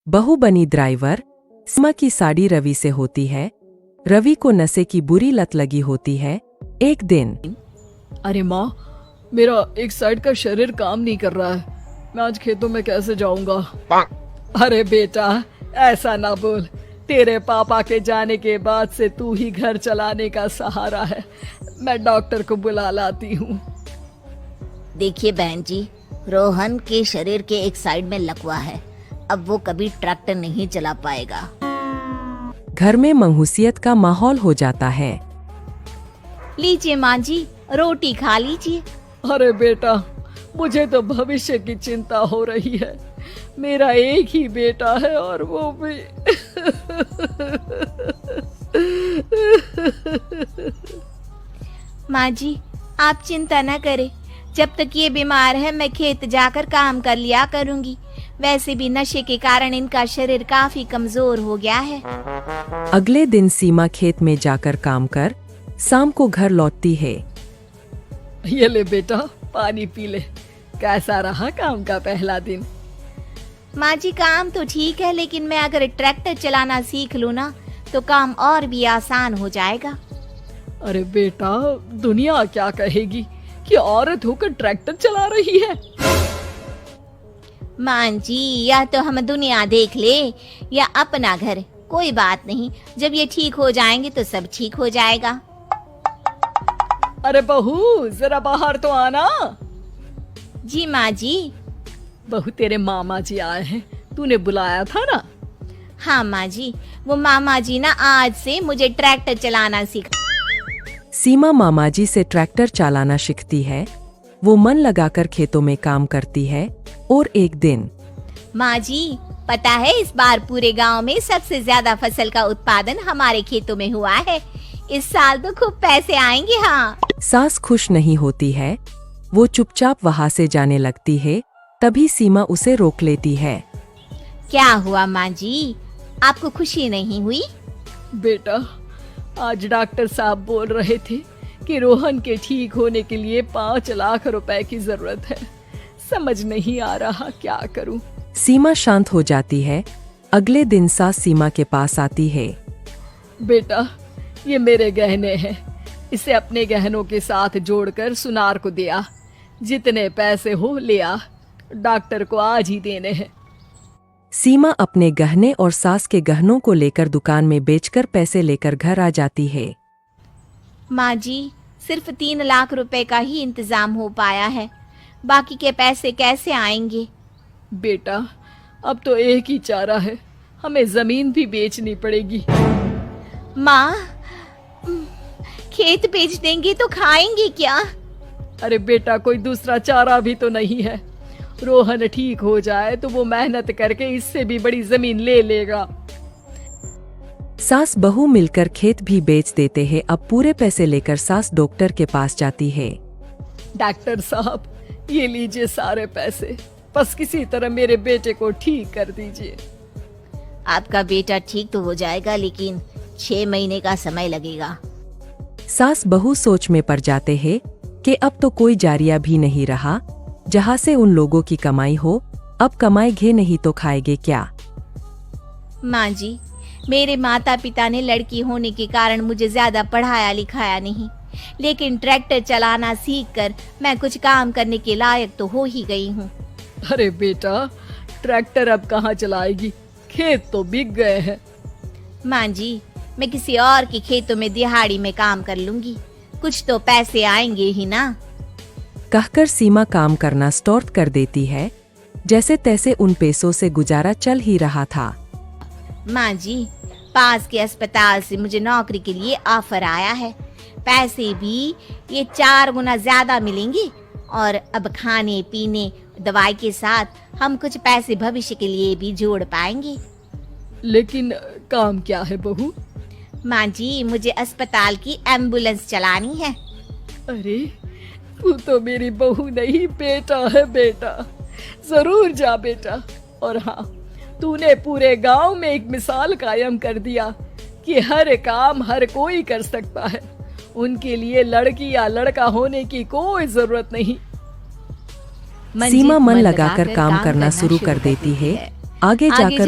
बहू बनी ड्राइवर। सीमा की साड़ी रवि से होती है। रवि को नशे की बुरी लत लगी होती है। एक दिन अरे माँ, मेरा एक साइड का शरीर काम नहीं कर रहा है। मैं आज खेतों में कैसे जाऊंगा? अरे बेटा, ऐसा ना बोल। तेरे पापा के जाने के बाद से तू ही घर चलाने का सहारा है। मैं डॉक्टर को बुला लाती हूँ। देखिए बहन जी, रोहन के शरीर के एक साइड में लकवा है। अब वो कभी ट्रैक्टर नहीं चला पाएगा। घर में मंहूसियत का माहौल हो जाता है। लीजिए माँ जी, रोटी खा लीजिए। अरे बेटा, मुझे तो भविष्य की चिंता हो रही है। मेरा एक ही बेटा है और वो भी माँ जी, आप चिंता न करें। जब तक ये बीमार है मैं खेत जाकर काम कर लिया करूंगी। वैसे भी नशे के कारण इनका शरीर काफी कमजोर हो गया है। अगले दिन सीमा खेत में जाकर काम कर शाम को घर लौटती है। ये ले बेटा, पानी पी ले। कैसा रहा काम का पहला दिन? माँ जी, काम तो ठीक है, लेकिन मैं अगर ट्रैक्टर चलाना सीख लूँ ना तो काम और भी आसान हो जाएगा। अरे बेटा, दुनिया क्या कहेगी कि औरत होकर ट्रैक्टर चला रही है। माँ जी, या तो हम दुनिया देख ले या अपना घर, कोई बात नहीं। जब ये ठीक हो जाएंगे तो सब ठीक हो जाएगा। अरे बहू, जरा बाहर तो आना। जी माँ जी। बहू, तेरे मामा जी आए हैं, तूने बुलाया था ना? हाँ माँ जी, वो मामा जी ना आज से मुझे ट्रैक्टर चलाना सिखा। सीमा मामाजी से ट्रैक्टर चलाना सीखती है। वो मन लगाकर खेतों में काम करती है। और एक दिन माँ जी, पता है इस बार पूरे गांव में सबसे ज्यादा फसल का उत्पादन हमारे खेतों में हुआ है। इस साल तो खूब पैसे आएंगे। हाँ। सास खुश नहीं होती है। वो चुपचाप वहाँ से जाने लगती है। तभी सीमा उसे रोक लेती है। क्या हुआ माँ जी, आपको खुशी नहीं हुई? बेटा, आज डॉक्टर साहब बोल रहे थे कि रोहन के ठीक होने के लिए 5 लाख रुपए की जरूरत है। समझ नहीं आ रहा क्या करूं। सीमा शांत हो जाती है। अगले दिन सास सीमा के पास आती है। बेटा, ये मेरे गहने हैं। इसे अपने गहनों के साथ जोड़कर सुनार को दिया। जितने पैसे हो ले आ। डॉक्टर को आज ही देने हैं। सीमा अपने गहने और सास के गहनों को लेकर दुकान में बेचकर पैसे लेकर घर आ जाती है। माँ जी, सिर्फ 3 लाख रुपए का ही इंतजाम हो पाया है। बाकी के पैसे कैसे आएंगे? बेटा, अब तो एक ही चारा है, हमें जमीन भी बेचनी पड़ेगी। माँ, खेत बेच देंगे तो खाएंगे क्या? अरे बेटा, कोई दूसरा चारा भी तो नहीं है। रोहन ठीक हो जाए तो वो मेहनत करके इससे भी बड़ी जमीन ले लेगा। सास बहू मिलकर खेत भी बेच देते हैं। अब पूरे पैसे लेकर सास डॉक्टर के पास जाती है। डॉक्टर साहब, ये लीजिए सारे पैसे। बस किसी तरह मेरे बेटे को ठीक कर दीजिए। आपका बेटा ठीक तो हो जाएगा, लेकिन 6 महीने का समय लगेगा। सास बहू सोच में पड़ जाते हैं कि अब तो कोई जारिया भी नहीं रहा जहाँ से उन लोगों की कमाई हो। अब कमाएंगे नहीं तो खाएंगे क्या? माँ जी, मेरे माता पिता ने लड़की होने के कारण मुझे ज्यादा पढ़ाया लिखाया नहीं, लेकिन ट्रैक्टर चलाना सीखकर मैं कुछ काम करने के लायक तो हो ही गई हूँ। अरे बेटा, ट्रैक्टर अब कहाँ चलाएगी? खेत तो बिक गए हैं। माँ जी, मैं किसी और के खेतों में दिहाड़ी में काम कर लूंगी। कुछ तो पैसे आएंगे ही ना। कहकर सीमा काम करना स्टार्ट कर देती है। जैसे तैसे उन पैसों से गुजारा चल ही रहा था। माँ जी, पास के अस्पताल से मुझे नौकरी के लिए ऑफर आया है। पैसे भी ये 4 गुना ज्यादा मिलेंगे और अब खाने पीने दवाई के साथ हम कुछ पैसे भविष्य के लिए भी जोड़ पाएंगे। लेकिन काम क्या है बहू? माँ जी, मुझे अस्पताल की एम्बुलेंस चलानी है। अरे, तू तो मेरी बहू नहीं, बेटा है बेटा। जरूर जा बेटा। और हाँ, तूने पूरे गांव में एक मिसाल कायम कर दिया कि हर काम हर कोई कर सकता है। उनके लिए लड़की या लड़का होने की कोई जरूरत नहीं। सीमा मन लगाकर काम करना शुरू कर देती है। आगे जाकर